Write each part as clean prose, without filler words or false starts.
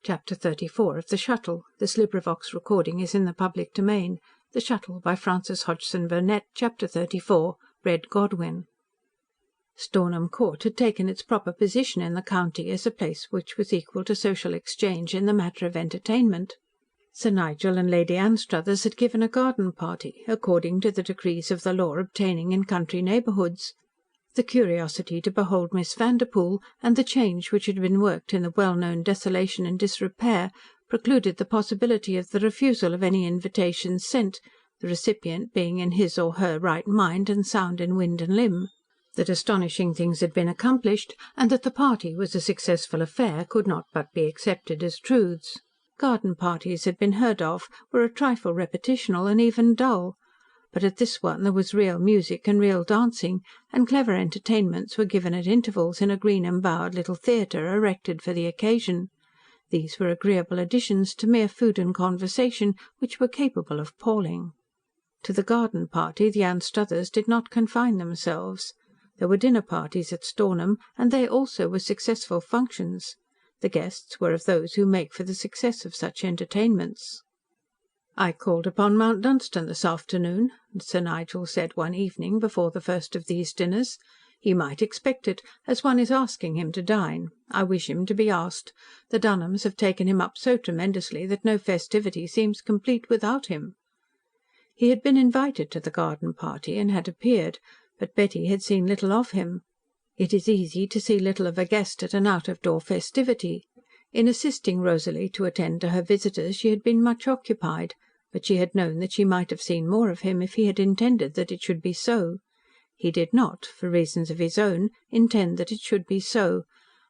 Chapter 34 of The Shuttle. This recording is in the public domain. The Shuttle by Frances Hodgson Burnett. Chapter 34. Read Godwyn. Stornham Court had taken its proper position in the county as a place which was equal to social exchange in the matter of entertainment. Sir Nigel and Lady Anstruthers had given a garden party, according to the decrees of the law obtaining in country neighbourhoods. The curiosity to behold Miss Vanderpoel, and the change which had been worked in the well-known desolation and disrepair, precluded the possibility of the refusal of any invitations sent, the recipient being in his or her right mind and sound in wind and limb. That astonishing things had been accomplished, and that the party was a successful affair, could not but be accepted as truths. Garden parties had been heard of, were a trifle repetitional and even dull. But at this one there was real music and real dancing, and clever entertainments were given at intervals in a green embowered little theatre erected for the occasion. These were agreeable additions to mere food and conversation, which were capable of palling. To the garden party the Anstruthers did not confine themselves. There were dinner parties at Stornham, and they also were successful functions. The guests were of those who make for the success of such entertainments. "I called upon Mount Dunstan this afternoon," Sir Nigel said one evening before the first of these dinners. "He might expect it, as one is asking him to dine. I wish him to be asked. The Dunholms have taken him up so tremendously that no festivity seems complete without him." He had been invited to the garden party and had appeared, but Betty had seen little of him. It is easy to see little of a guest at an out-of-door festivity. In assisting Rosalie to attend to her visitors she had been much occupied, but she had known that she might have seen more of him if he had intended that it should be so. He did not, for reasons of his own, intend that it should be so,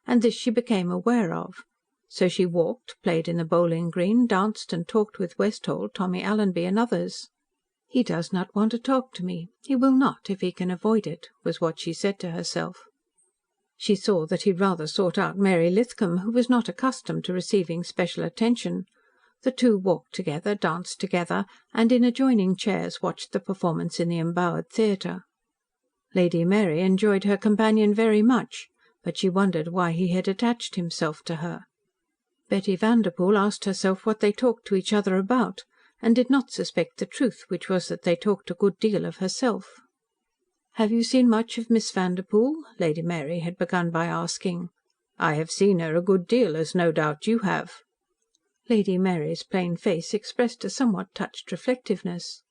and this she became aware of. So she walked, played in the bowling green, danced and talked with Westholt, Tommy Allenby and others. "He does not want to talk to me. He will not, if he can avoid it," was what she said to herself. She saw that he rather sought out Mary Lithcom, who was not accustomed to receiving special attention. The two walked together, danced together, and in adjoining chairs watched the performance in the embowered theatre. Lady Mary enjoyed her companion very much, but she wondered why he had attached himself to her. Betty Vanderpoel asked herself what they talked to each other about, and did not suspect the truth, which was that they talked a good deal of herself. "Have you seen much of Miss Vanderpoel?" Lady Mary had begun by asking. "I have seen her a good deal, as no doubt you have." Lady Mary's plain face expressed a somewhat touched reflectiveness.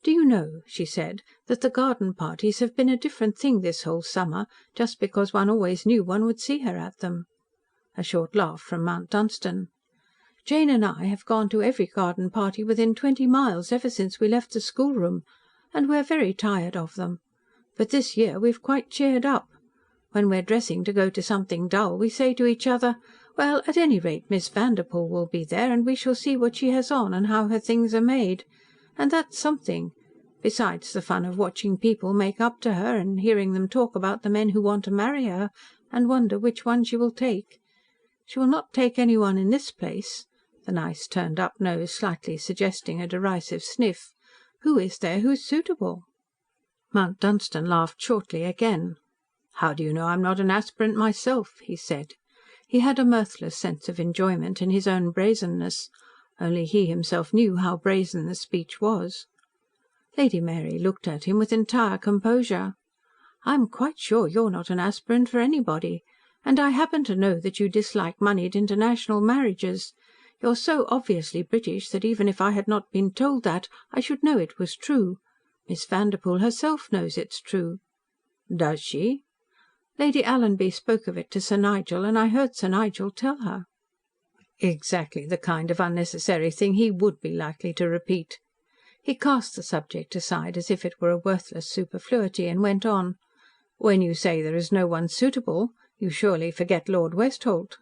"Do you know," she said, "that the garden parties have been a different thing this whole summer, just because one always knew one would see her at them?" A short laugh from Mount Dunstan. "Jane and I have gone to every garden party within 20 miles ever since we left the schoolroom, and we are very tired of them. But this year we have quite cheered up. When we are dressing to go to something dull, we say to each other, 'Well, at any rate Miss Vanderpoel will be there, and we shall see what she has on, and how her things are made.' And that's something. Besides the fun of watching people make up to her, and hearing them talk about the men who want to marry her, and wonder which one she will take. She will not take anyone in this place," the nice turned-up nose slightly suggesting a derisive sniff. "Who is there who is suitable?" Mount Dunstan laughed shortly again. "How do you know I am not an aspirant myself?" he said. He had a mirthless sense of enjoyment in his own brazenness. Only he himself knew how brazen the speech was. Lady Mary looked at him with entire composure. "I am quite sure you are not an aspirant for anybody. And I happen to know that you dislike moneyed international marriages. You are so obviously British that even if I had not been told that, I should know it was true. Miss Vanderpoel herself knows it's true." "Does she?" "Lady Alanby spoke of it to Sir Nigel, and I heard Sir Nigel tell her." Exactly the kind of unnecessary thing he would be likely to repeat. He cast the subject aside as if it were a worthless superfluity, and went on. "When you say there is no one suitable, you surely forget Lord Westholt."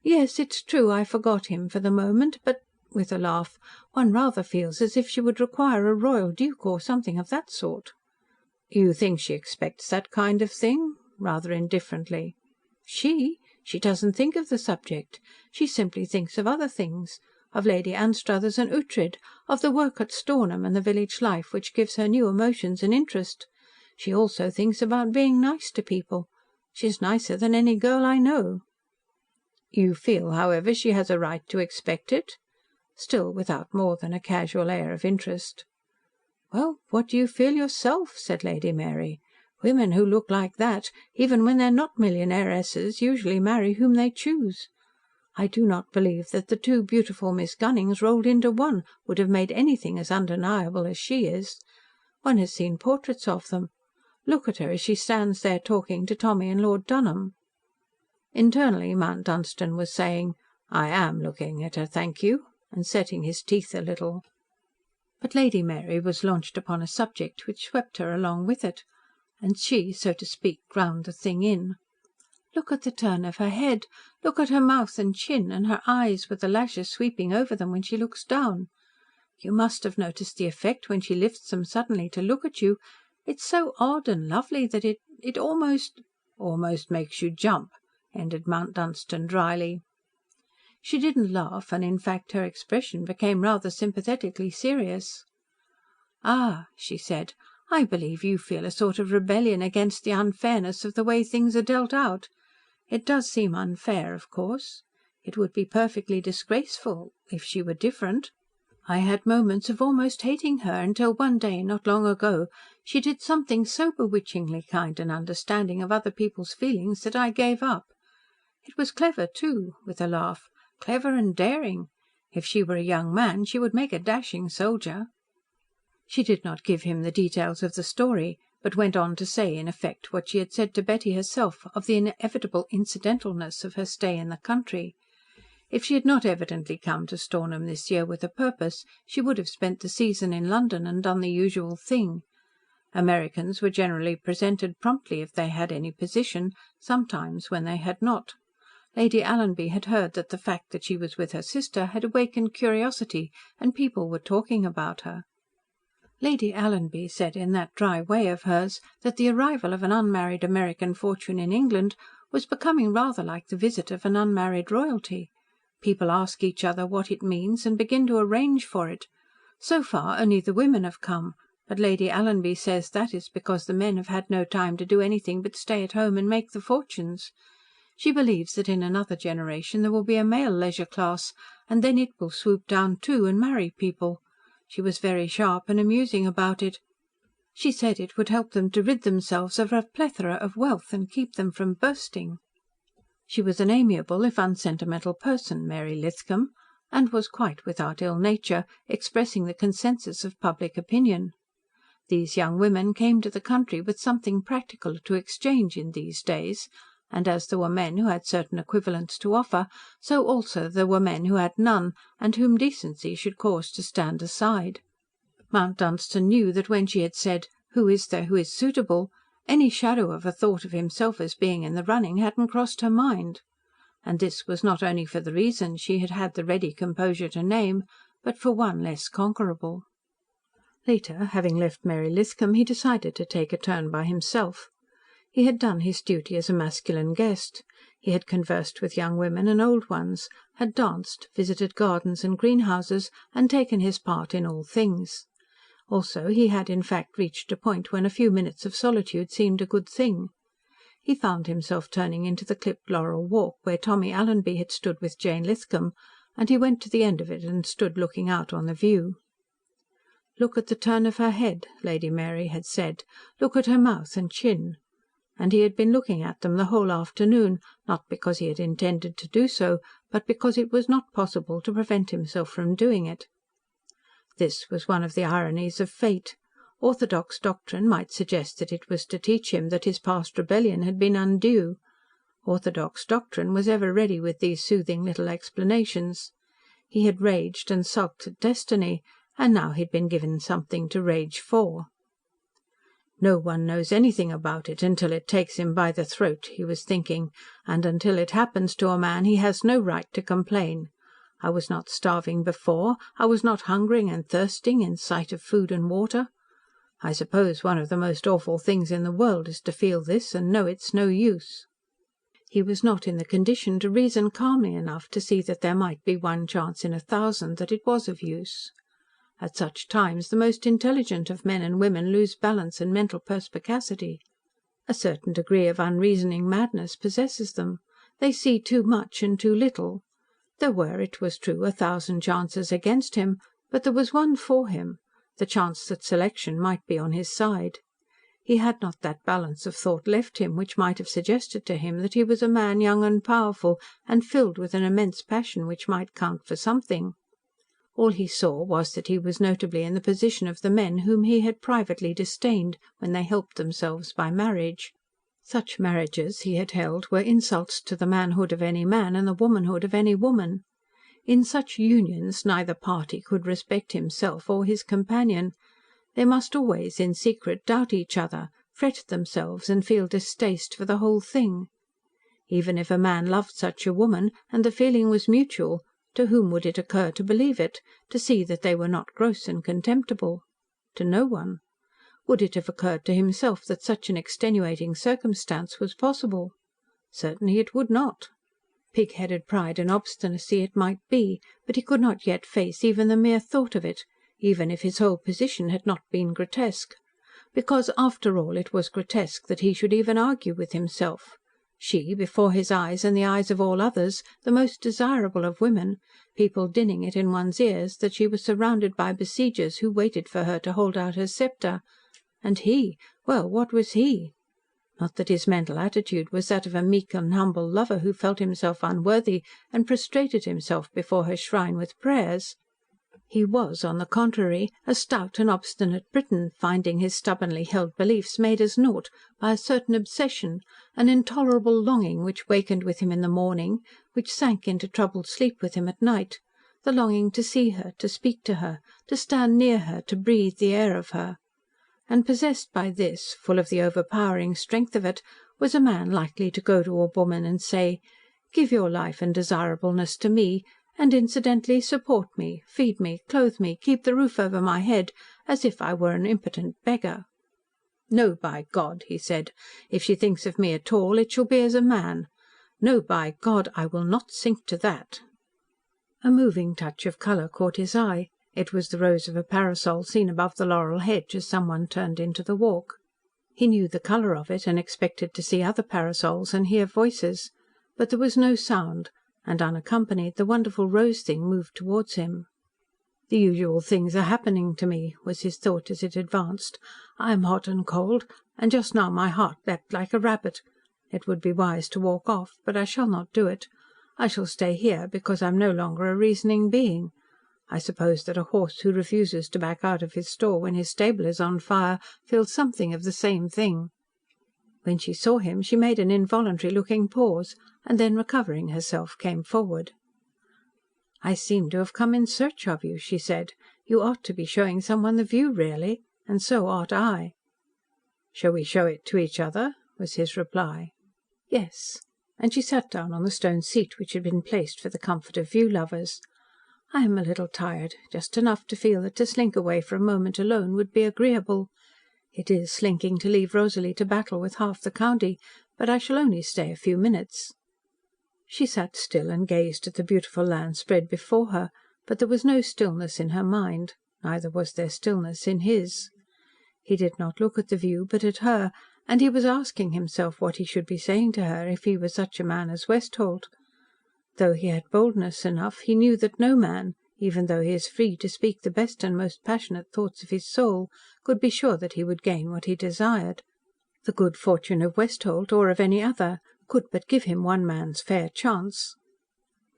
"Yes, it's true I forgot him for the moment, but," with a laugh, "one rather feels as if she would require a royal duke or something of that sort." "You think she expects that kind of thing?" rather indifferently. "She? She doesn't think of the subject. She simply thinks of other things. Of Lady Anstruthers and Ughtred, of the work at Stornham and the village life which gives her new emotions and interest. She also thinks about being nice to people. She's nicer than any girl I know." You feel, however, she has a right to expect it?" Still without more than a casual air of interest. "Well, what do you feel yourself?" said Lady Mary. "Women who look like that, even when they are not millionairesses, usually marry whom they choose. I do not believe that the two beautiful Miss Gunnings rolled into one would have made anything as undeniable as she is. One has seen portraits of them. Look at her as she stands there talking to Tommy and Lord Dunholm." Internally Mount Dunstan was saying, "I am looking at her, thank you," and setting his teeth a little. But Lady Mary was launched upon a subject which swept her along with it, and she, so to speak, ground the thing in. "Look at the turn of her head. Look at her mouth and chin, and her eyes with the lashes sweeping over them when she looks down. You must have noticed the effect when she lifts them suddenly to look at you. It's so odd and lovely that it almost—" "Almost makes you jump," ended Mount Dunstan dryly. She didn't laugh, and in fact her expression became rather sympathetically serious. "Ah," she said, "I believe you feel a sort of rebellion against the unfairness of the way things are dealt out. It does seem unfair, of course. It would be perfectly disgraceful if she were different. I had moments of almost hating her, until one day, not long ago, she did something so bewitchingly kind and understanding of other people's feelings that I gave up. It was clever, too," with a laugh. "Clever and daring. If she were a young man, she would make a dashing soldier." She did not give him the details of the story, but went on to say in effect what she had said to Betty herself of the inevitable incidentalness of her stay in the country. If she had not evidently come to Stornham this year with a purpose, she would have spent the season in London and done the usual thing. Americans were generally presented promptly if they had any position, sometimes when they had not. Lady Alanby had heard that the fact that she was with her sister had awakened curiosity, and people were talking about her. Lady Alanby said in that dry way of hers that the arrival of an unmarried American fortune in England was becoming rather like the visit of an unmarried royalty. People ask each other what it means and begin to arrange for it. So far only the women have come, but Lady Alanby says that is because the men have had no time to do anything but stay at home and make the fortunes. She believes that in another generation there will be a male leisure class, and then it will swoop down too and marry people. She was very sharp and amusing about it. She said it would help them to rid themselves of a plethora of wealth and keep them from bursting. She was an amiable if unsentimental person, Mary Lithcom, and was quite without ill nature, expressing the consensus of public opinion. These young women came to the country with something practical to exchange in these days, and as there were men who had certain equivalents to offer, so also there were men who had none, and whom decency should cause to stand aside. Mount Dunstan knew that when she had said, "Who is there who is suitable?" any shadow of a thought of himself as being in the running hadn't crossed her mind. And this was not only for the reason she had had the ready composure to name, but for one less conquerable. Later, having left Mary Lithcom, he decided to take a turn by himself. He had done his duty as a masculine guest. He had conversed with young women and old ones, had danced, visited gardens and greenhouses, and taken his part in all things. Also, he had in fact reached a point when a few minutes of solitude seemed a good thing. He found himself turning into the clipped laurel walk where Tommy Alanby had stood with Jane Lithcom, and he went to the end of it and stood looking out on the view. "Look at the turn of her head," Lady Mary had said. "Look at her mouth and chin." And he had been looking at them the whole afternoon, not because he had intended to do so, but because it was not possible to prevent himself from doing it. This was one of the ironies of fate. Orthodox doctrine might suggest that it was to teach him that his past rebellion had been undue. Orthodox doctrine was ever ready with these soothing little explanations. He had raged and sulked at destiny, and now he had been given something to rage for. "No one knows anything about it until it takes him by the throat," he was thinking, "and until it happens to a man he has no right to complain. I was not starving before. I was not hungering and thirsting in sight of food and water. I suppose one of the most awful things in the world is to feel this and know it's no use." He was not in the condition to reason calmly enough to see that there might be one chance in 1,000 that it was of use. At such times the most intelligent of men and women lose balance and mental perspicacity. A certain degree of unreasoning madness possesses them. They see too much and too little. There were, it was true, 1,000 chances against him, but there was one for him, the chance that selection might be on his side. He had not that balance of thought left him which might have suggested to him that he was a man young and powerful and filled with an immense passion which might count for something. All he saw was that he was notably in the position of the men whom he had privately disdained when they helped themselves by marriage. Such marriages, he had held, were insults to the manhood of any man and the womanhood of any woman. In such unions neither party could respect himself or his companion. They must always, in secret, doubt each other, fret at themselves and feel distaste for the whole thing. Even if a man loved such a woman, and the feeling was mutual, to whom would it occur to believe it, to see that they were not gross and contemptible? To no one. Would it have occurred to himself that such an extenuating circumstance was possible? Certainly it would not. Pig-headed pride and obstinacy it might be, but he could not yet face even the mere thought of it, even if his whole position had not been grotesque. Because, after all, it was grotesque that he should even argue with himself. She, before his eyes and the eyes of all others, the most desirable of women, people dinning it in one's ears that she was surrounded by besiegers who waited for her to hold out her sceptre. And he, well, what was he? Not that his mental attitude was that of a meek and humble lover who felt himself unworthy and prostrated himself before her shrine with prayers. He was, on the contrary, a stout and obstinate Briton, finding his stubbornly held beliefs made as naught by a certain obsession, an intolerable longing which wakened with him in the morning, which sank into troubled sleep with him at night, the longing to see her, to speak to her, to stand near her, to breathe the air of her. And possessed by this, full of the overpowering strength of it, was a man likely to go to a woman and say, "Give your life and desirableness to me, and incidentally support me, feed me, clothe me, keep the roof over my head, as if I were an impotent beggar." "No, by God," he said, "if she thinks of me at all, it shall be as a man. No, by God, I will not sink to that." A moving touch of colour caught his eye. It was the rose of a parasol seen above the laurel hedge as someone turned into the walk. He knew the colour of it, and expected to see other parasols and hear voices. But there was no sound, and, unaccompanied, the wonderful rose thing moved towards him. "The usual things are happening to me," was his thought as it advanced. "I am hot and cold, and just now my heart leapt like a rabbit. It would be wise to walk off, but I shall not do it. I shall stay here, because I am no longer a reasoning being. I suppose that a horse who refuses to back out of his stall when his stable is on fire feels something of the same thing." When she saw him, she made an involuntary looking pause, and then, recovering herself, came forward. "I seem to have come in search of you," she said. "You ought to be showing someone the view, really. And so ought I." "Shall we show it to each other?" was his reply. "Yes." And she sat down on the stone seat which had been placed for the comfort of view lovers. "I am a little tired, just enough to feel that to slink away for a moment alone would be agreeable. It is slinking to leave Rosalie to battle with half the county, but I shall only stay a few minutes." She sat still and gazed at the beautiful land spread before her, but there was no stillness in her mind, neither was there stillness in his. He did not look at the view, but at her, and he was asking himself what he should be saying to her if he were such a man as Westholt. Though he had boldness enough, he knew that no man, even though he is free to speak the best and most passionate thoughts of his soul, could be sure that he would gain what he desired. The good fortune of Westholt, or of any other, could but give him one man's fair chance.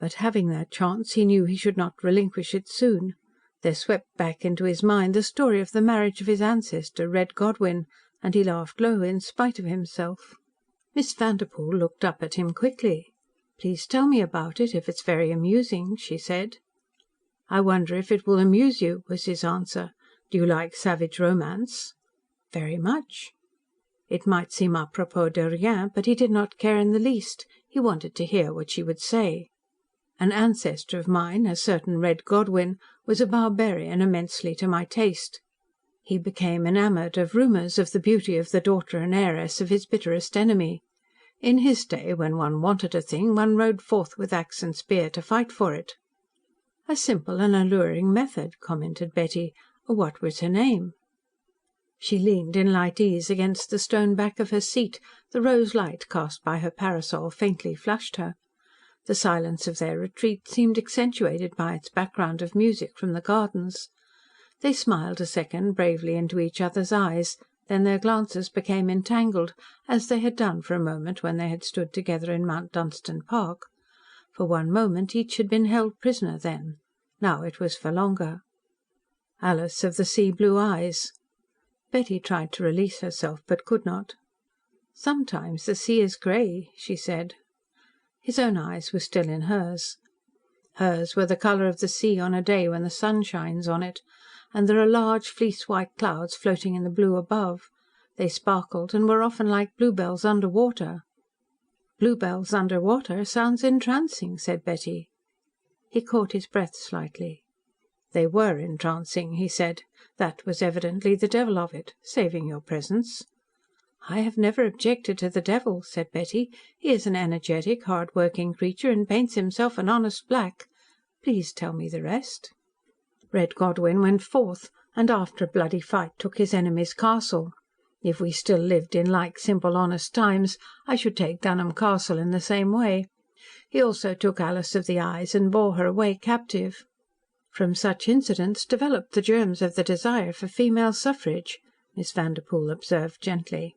But having that chance, he knew he should not relinquish it soon. There swept back into his mind the story of the marriage of his ancestor, Red Godwyn, and he laughed low in spite of himself. Miss Vanderpoel looked up at him quickly. "Please tell me about it, if it's very amusing," she said. "I wonder if it will amuse you," was his answer. "Do you like savage romance?" "Very much." It might seem apropos de rien, but he did not care in the least. He wanted to hear what she would say. "An ancestor of mine, a certain Red Godwyn, was a barbarian immensely to my taste. He became enamoured of rumours of the beauty of the daughter and heiress of his bitterest enemy. In his day, when one wanted a thing, one rode forth with axe and spear to fight for it." "A simple and alluring method," commented Betty. "What was her name?" She leaned in light ease against the stone back of her seat. The rose light cast by her parasol faintly flushed her. The silence of their retreat seemed accentuated by its background of music from the gardens. They smiled a second bravely into each other's eyes, then their glances became entangled, as they had done for a moment when they had stood together in Mount Dunstan Park. For one moment each had been held prisoner then. Now it was for longer. Alice of the sea blue eyes. Betty tried to release herself, but could not. "Sometimes the sea is grey," she said. His own eyes were still in hers. Hers were the colour of the sea on a day when the sun shines on it, and there are large fleece white clouds floating in the blue above. They sparkled, and were often like bluebells under water. "Bluebells under water sounds entrancing," said Betty. He caught his breath slightly. "They were entrancing," he said. "That was evidently the devil of it, saving your presence." "I have never objected to the devil," said Betty. "He is an energetic, hard-working creature, and paints himself an honest black. Please tell me the rest." "Red Godwyn went forth, and after a bloody fight took his enemy's castle. If we still lived in like simple, honest times, I should take Dunholm Castle in the same way. He also took Alice of the Eyes and bore her away captive. From such incidents developed the germs of the desire for female suffrage," Miss Vanderpoel observed gently.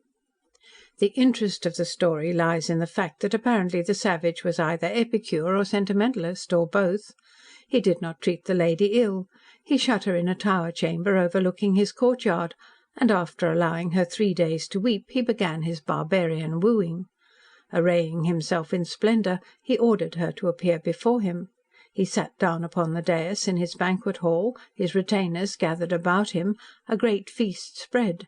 "The interest of the story lies in the fact that apparently the savage was either epicure or sentimentalist, or both. He did not treat the lady ill. He shut her in a tower chamber overlooking his courtyard, and after allowing her 3 days to weep, he began his barbarian wooing. Arraying himself in splendour, he ordered her to appear before him. He sat down upon the dais in his banquet hall, his retainers gathered about him, a great feast spread.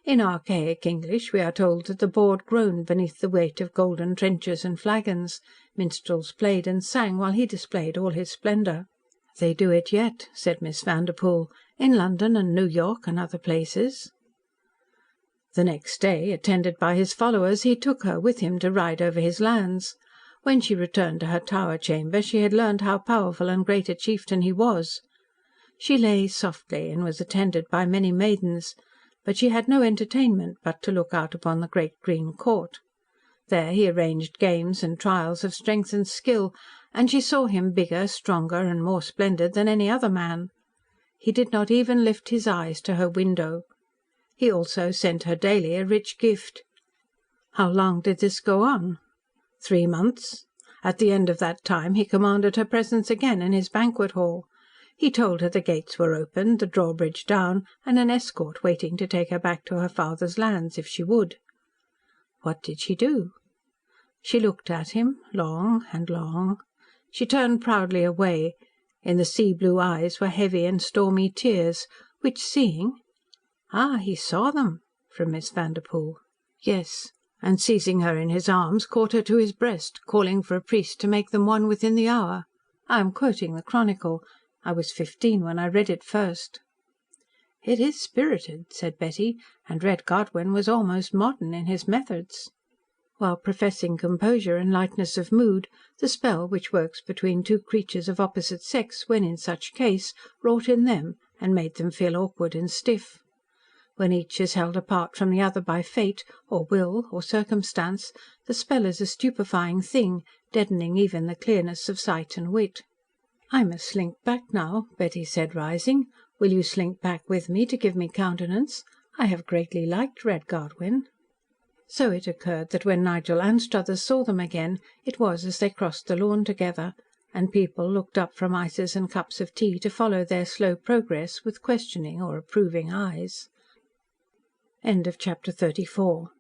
In archaic English we are told that the board groaned beneath the weight of golden trenchers and flagons. Minstrels played and sang while he displayed all his splendour." "They do it yet," said Miss Vanderpoel, "in London and New York and other places." "The next day, attended by his followers, he took her with him to ride over his lands. When she returned to her tower chamber, she had learned how powerful and great a chieftain he was. She lay softly, and was attended by many maidens, but she had no entertainment but to look out upon the great green court. There he arranged games and trials of strength and skill, and she saw him bigger, stronger, and more splendid than any other man. He did not even lift his eyes to her window. He also sent her daily a rich gift." "How long did this go on?" 3 months. At the end of that time he commanded her presence again in his banquet hall. He told her the gates were open, the drawbridge down, and an escort waiting to take her back to her father's lands, if she would." "What did she do?" "She looked at him, long and long. She turned proudly away. In the sea blue eyes were heavy and stormy tears, which seeing—" "Ah, he saw them?" from Miss Vanderpoel. "Yes. And seizing her in his arms, caught her to his breast, calling for a priest to make them one within the hour. I am quoting the Chronicle. I was 15 when I read it first." "It is spirited," said Betty, "and Red Godwyn was almost modern in his methods." While professing composure and lightness of mood, the spell which works between two creatures of opposite sex, when in such case, wrought in them, and made them feel awkward and stiff. When each is held apart from the other by fate, or will, or circumstance, the spell is a stupefying thing, deadening even the clearness of sight and wit. "I must slink back now," Betty said, rising. "Will you slink back with me to give me countenance? I have greatly liked Red Godwyn." So it occurred that when Nigel Anstruthers saw them again, it was as they crossed the lawn together, and people looked up from ices and cups of tea to follow their slow progress with questioning or approving eyes. Chapter 34